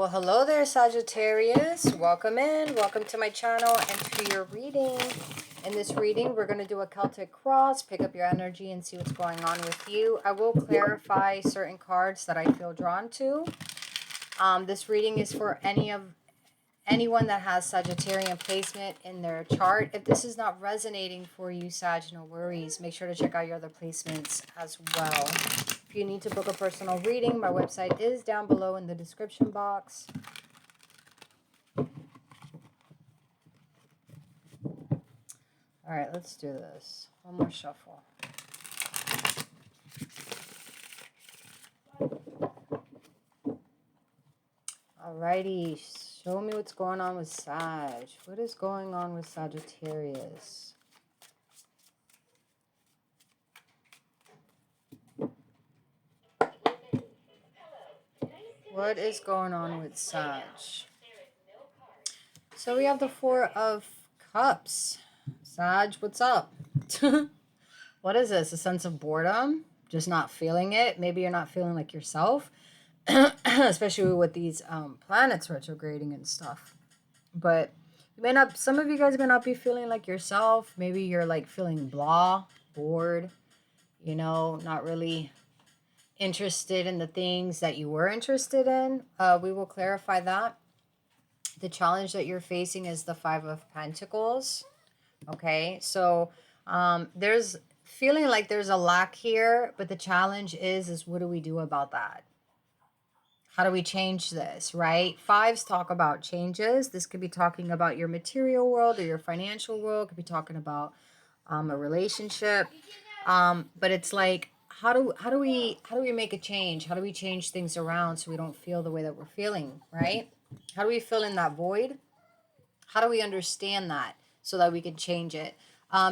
Well, hello there, Sagittarius. Welcome in. Welcome to my channel and to your reading. In this reading, we're going to do a Celtic cross, pick up your energy and see what's going on with you. I will clarify certain cards that I feel drawn to. This reading is for anyone that has Sagittarian placement in their chart. If this is not resonating for you, Sag, no worries. Make sure to check out your other placements as well. If you need to book a personal reading, my website is down below in the description box. All right, let's do this. One more shuffle. Alrighty, show me what's going on with Sag. What is going on with Sagittarius? What is going on with Sag? So we have the Four of Cups. Sag, what's up? What is this? A sense of boredom? Just not feeling it? Maybe you're not feeling like yourself. Especially with these planets retrograding and stuff. But you may not, some of you guys may not be feeling like yourself. Maybe you're like feeling blah, bored, you know, not really interested in the things that you were interested in. We will clarify that. The challenge that you're facing is the Five of Pentacles. Okay, so there's feeling like there's a lack here, but the challenge is what do we do about that? How do we change this, right? Fives talk about changes. This could be talking about your material world or your financial world. It could be talking about a relationship. But it's like, how do we make a change? How do we change things around so we don't feel the way that we're feeling, right? How do we fill in that void? How do we understand that so that we can change it?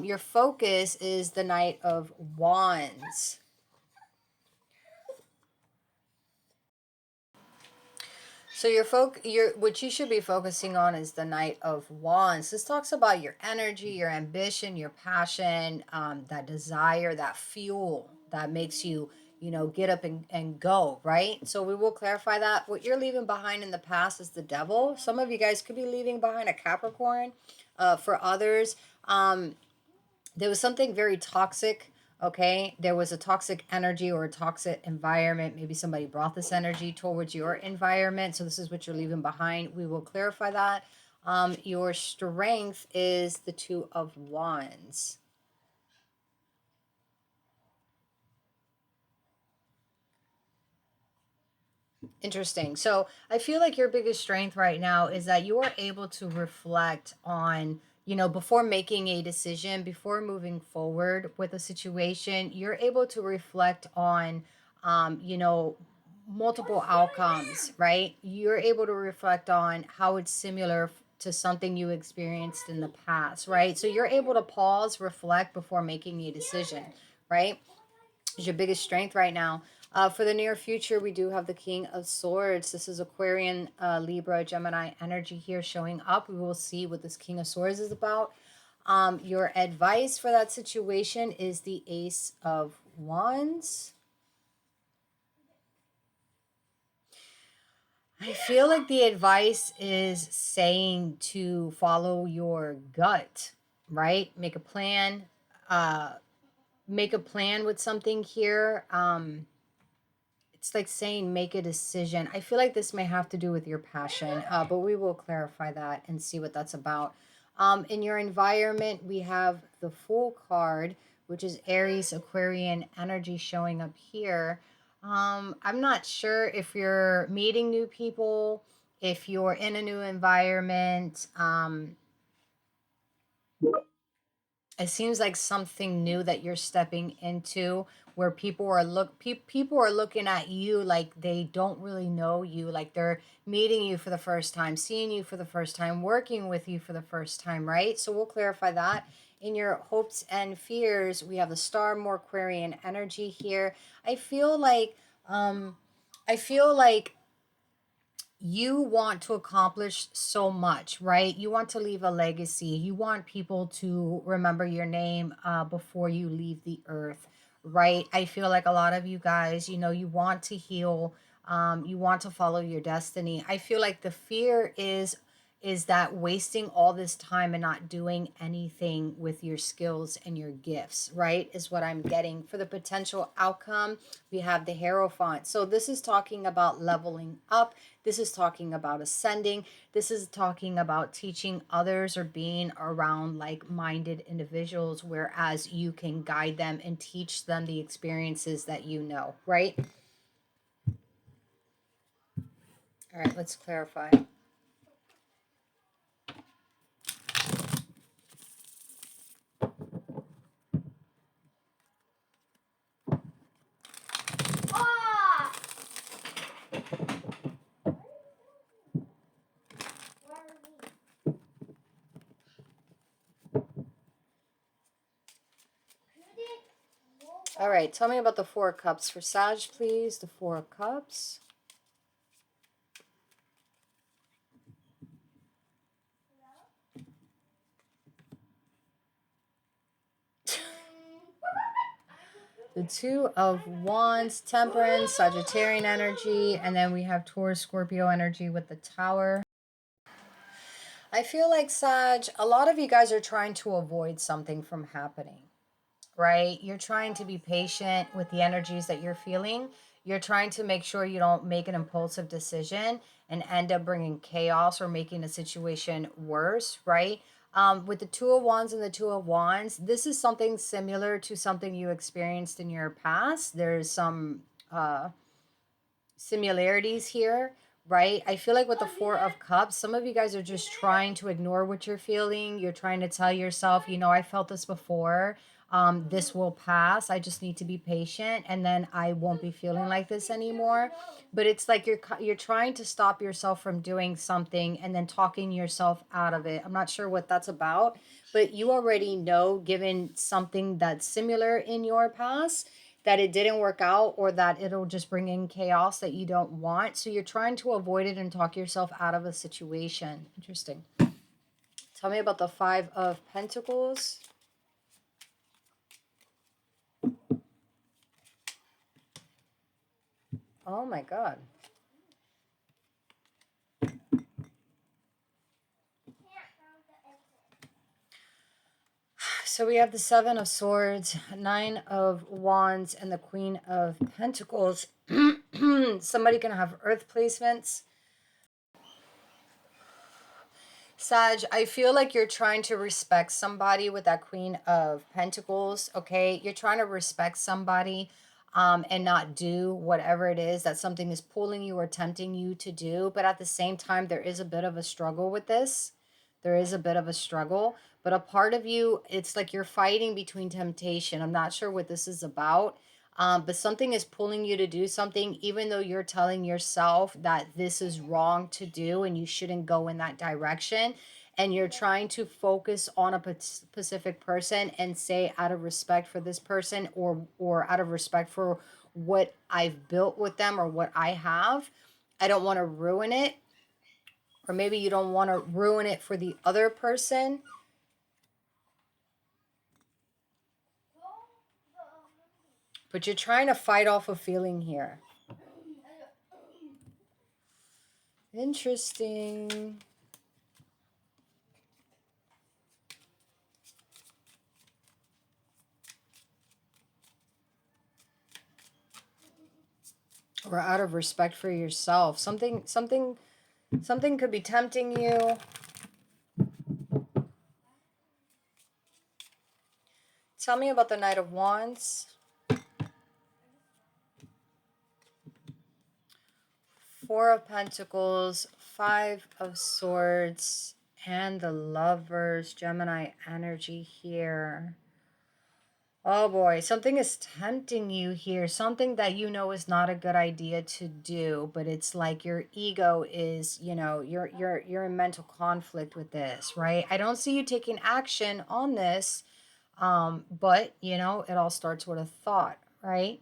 Your focus is the Knight of Wands. So what you should be focusing on is the Knight of Wands. This talks about your energy, your ambition, your passion, that desire, that fuel that makes you, you know, get up and go, right? So we will clarify that. What you're leaving behind in the past is the devil. Some of you guys could be leaving behind a Capricorn. For others, there was something very toxic. Okay, there was a toxic energy or a toxic environment. Maybe somebody brought this energy towards your environment. So this is what you're leaving behind. We will clarify that. Your strength is the Two of Wands. Interesting. So I feel like your biggest strength right now is that you are able to reflect on, you know, before making a decision, before moving forward with a situation, you're able to reflect on, you know, multiple outcomes, right? You're able to reflect on how it's similar to something you experienced in the past, right? So you're able to pause, reflect before making a decision, right? Is your biggest strength right now. For the near future, we do have the King of Swords. This is Aquarian, Libra, Gemini energy here showing up. We will see what this King of Swords is about. Your advice for that situation is the Ace of Wands. I feel like the advice is saying to follow your gut, right? Make a plan. Make a plan with something here. It's like saying make a decision. I feel like this may have to do with your passion, but we will clarify that and see what that's about. In your environment, we have the Fool card, which is Aries, Aquarian energy showing up here. I'm not sure if you're meeting new people, if you're in a new environment. It seems like something new that you're stepping into where people are people are looking at you like they don't really know you, like they're meeting you for the first time, seeing you for the first time, working with you for the first time, right? So we'll clarify that. In your hopes and fears, we have the Star, more Aquarian energy here. I feel like you want to accomplish so much, right? You want to leave a legacy. You want people to remember your name before you leave the earth, right? I feel like a lot of you guys, you know, you want to heal You want to follow your destiny. I feel like the fear is that wasting all this time and not doing anything with your skills and your gifts, right? Is what I'm getting. For the potential outcome, we have the Hierophant. So this is talking about leveling up. This is talking about ascending. This is talking about teaching others or being around like-minded individuals, whereas you can guide them and teach them the experiences that you know, right? All right, let's clarify. All right, tell me about the Four of Cups for Sag, please. The Four of Cups. The Two of Wands, Temperance, Sagittarian energy, and then we have Taurus, Scorpio energy with the Tower. I feel like, Sag, a lot of you guys are trying to avoid something from happening, right? You're trying to be patient with the energies that you're feeling. You're trying to make sure you don't make an impulsive decision and end up bringing chaos or making a situation worse, right? With the Two of Wands and the Two of Wands, this is something similar to something you experienced in your past. There's some similarities here, right? I feel like with the Four of Cups, some of you guys are just trying to ignore what you're feeling. You're trying to tell yourself, you know, I felt this before. This will pass. I just need to be patient, and then I won't be feeling like this anymore. But it's like you're trying to stop yourself from doing something and then talking yourself out of it. I'm not sure what that's about, but you already know, given something that's similar in your past, that it didn't work out or that it'll just bring in chaos that you don't want. So you're trying to avoid it and talk yourself out of a situation. Interesting. Tell me about the Five of Pentacles. Oh my God. So we have the Seven of Swords, Nine of Wands, and the Queen of Pentacles. Somebody can have earth placements. Sag, I feel like you're trying to respect somebody with that Queen of Pentacles, okay? You're trying to respect somebody and not do whatever it is that something is pulling you or tempting you to do. But at the same time, there is a bit of a struggle with this. There is a bit of a struggle. But a part of you, it's like you're fighting between temptation. I'm not sure what this is about. But something is pulling you to do something, even though you're telling yourself that this is wrong to do and you shouldn't go in that direction. And you're trying to focus on a specific person and say, out of respect for this person, or out of respect for what I've built with them or what I have, I don't want to ruin it. Or maybe you don't want to ruin it for the other person. But you're trying to fight off a feeling here. Interesting. Or out of respect for yourself. Something could be tempting you. Tell me about the Knight of Wands. Four of Pentacles, Five of Swords, and the Lovers, Gemini energy here. Oh boy, something is tempting you here. Something that you know is not a good idea to do, but it's like your ego is, you know, you're in mental conflict with this, right? I don't see you taking action on this, but you know, it all starts with a thought, right?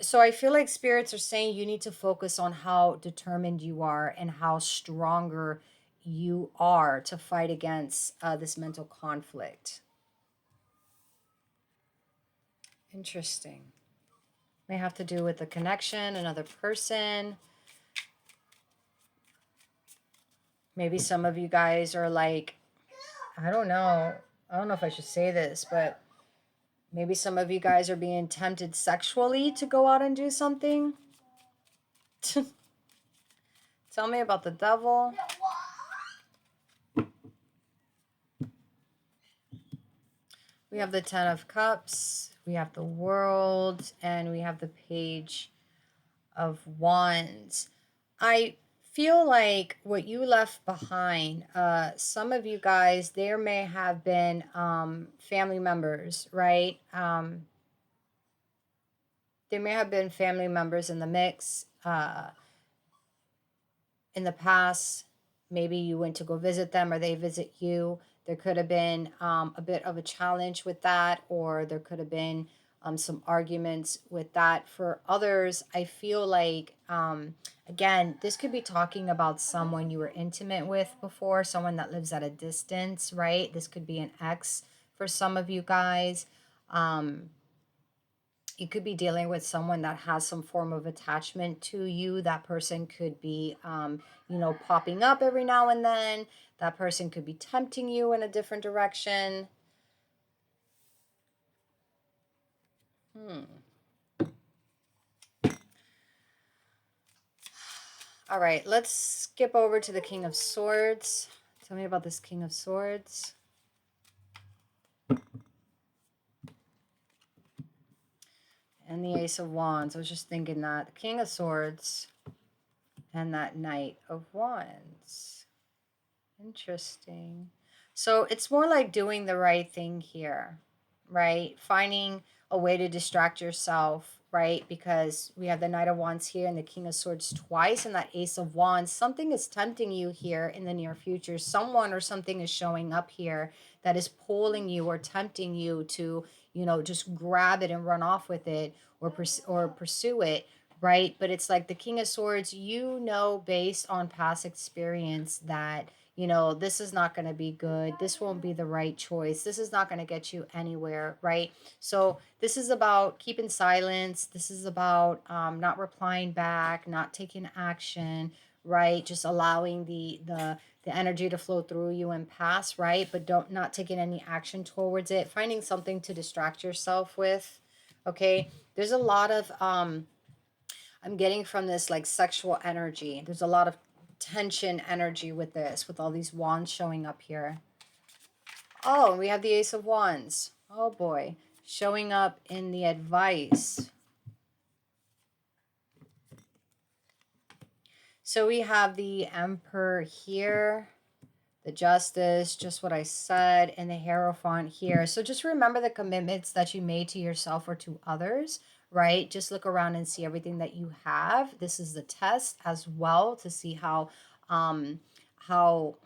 So I feel like spirits are saying you need to focus on how determined you are and how stronger you are to fight against this mental conflict. Interesting. May have to do with a connection, another person. Maybe some of you guys are like, I don't know. I don't know if I should say this, but maybe some of you guys are being tempted sexually to go out and do something. Tell me about the devil. We have the Ten of Cups, we have the World, and we have the Page of Wands. I feel like what you left behind, some of you guys, there may have been family members, right? There may have been family members in the mix in the past. Maybe you went to go visit them or they visit you. There could have been a bit of a challenge with that, or there could have been some arguments with that. For others, I feel like, again, this could be talking about someone you were intimate with before, someone that lives at a distance, right? This could be an ex for some of you guys. You could be dealing with someone that has some form of attachment to you. That person could be, popping up every now and then. That person could be tempting you in a different direction. All right, let's skip over to the King of Swords. Tell me about this King of Swords. And the Ace of Wands. I was just thinking that. The King of Swords and that Knight of Wands. Interesting. So it's more like doing the right thing here, right? Finding a way to distract yourself, right? Because we have the Knight of Wands here and the King of Swords twice and that Ace of Wands. Something is tempting you here in the near future. Someone or something is showing up here that is pulling you or tempting you to, just grab it and run off with it, or pursue it, right? But it's like the King of Swords, based on past experience that this is not going to be good. This won't be the right choice. This is not going to get you anywhere, right? So this is about keeping silence. This is about not replying back, not taking action, right? Just allowing the energy to flow through you and pass, right? But not taking any action towards it. Finding something to distract yourself with. Okay, there's a lot of I'm getting from this like sexual energy. There's a lot of tension energy with this, with all these wands showing up here. Oh, we have the Ace of Wands. Oh boy, showing up in the advice. So we have the Emperor here, the Justice, just what I said, and the Hierophant here. So just remember the commitments that you made to yourself or to others, right? Just look around and see everything that you have. This is the test as well to see um how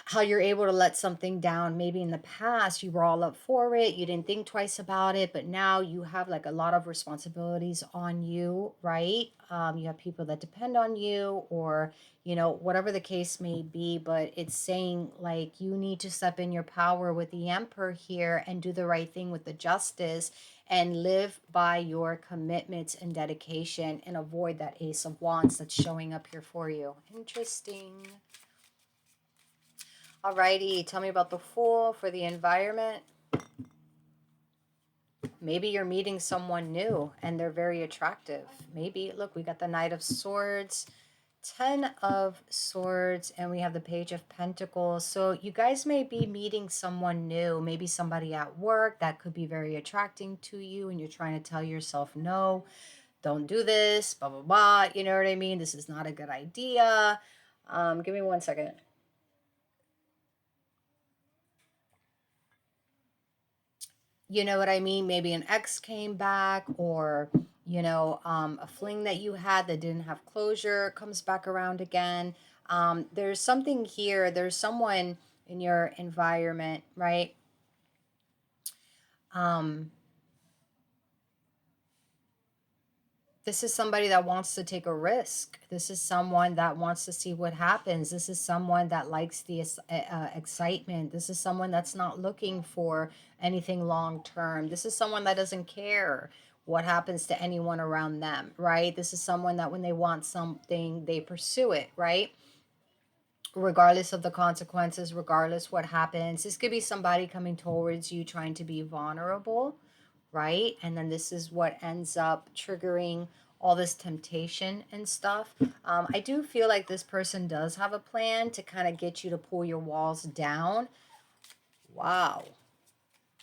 how you're able to let something down. Maybe in the past you were all up for it, you didn't think twice about it, but now you have like a lot of responsibilities on you, right? You have people that depend on you, or whatever the case may be, but it's saying like you need to step in your power with the Emperor here and do the right thing with the Justice and live by your commitments and dedication and avoid that Ace of Wands that's showing up here for you. Interesting. Alrighty, tell me about the Fool for the environment. Maybe you're meeting someone new and they're very attractive. Maybe, look, we got the Knight of Swords, 10 of Swords, and we have the Page of Pentacles. So you guys may be meeting someone new, maybe somebody at work that could be very attracting to you, and you're trying to tell yourself, no, don't do this, blah, blah, blah. You know what I mean? This is not a good idea. Give me 1 second. You know what I mean? Maybe an ex came back, or a fling that you had that didn't have closure comes back around again. There's something here. There's someone in your environment, right? Um, This is somebody that wants to take a risk. This is someone that wants to see what happens. This is someone that likes the excitement. This is someone that's not looking for anything long term. This is someone that doesn't care what happens to anyone around them, right? This is someone that when they want something, they pursue it, right? Regardless of the consequences, regardless what happens. This could be somebody coming towards you trying to be vulnerable, right? And then this is what ends up triggering all this temptation and stuff. I do feel like this person does have a plan to kind of get you to pull your walls down. Wow.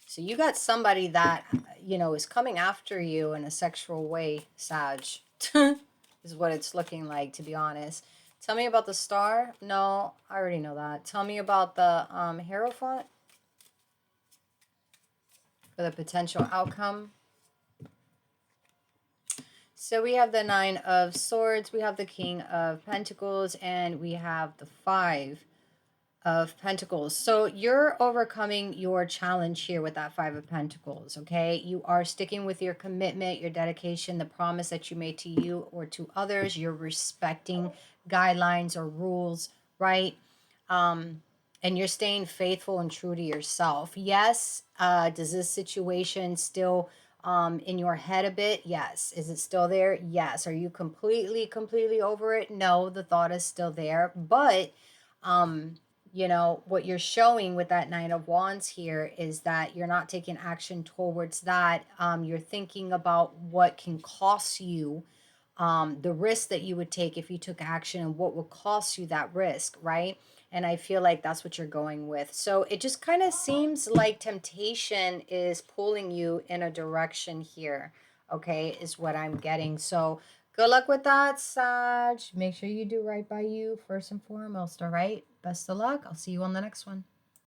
So you got somebody that, is coming after you in a sexual way, Sag. Is what it's looking like, to be honest. Tell me about the star. No, I already know that. Tell me about the Hierophant for the potential outcome. So we have the Nine of Swords, we have the King of Pentacles, and we have the Five of Pentacles. So you're overcoming your challenge here with that Five of Pentacles, okay? You are sticking with your commitment, your dedication, the promise that you made to you or to others. You're respecting guidelines or rules, right? And you're staying faithful and true to yourself. Yes, does this situation still in your head a bit? Yes. Is it still there? Yes. Are you completely over it? No, the thought is still there. But what you're showing with that Nine of Wands here is that you're not taking action towards that. You're thinking about what can cost you, the risk that you would take if you took action and what would cost you that risk, right? And I feel like that's what you're going with. So it just kind of seems like temptation is pulling you in a direction here, okay, is what I'm getting. So good luck with that, Sag. Make sure you do right by you first and foremost, all right? Best of luck. I'll see you on the next one.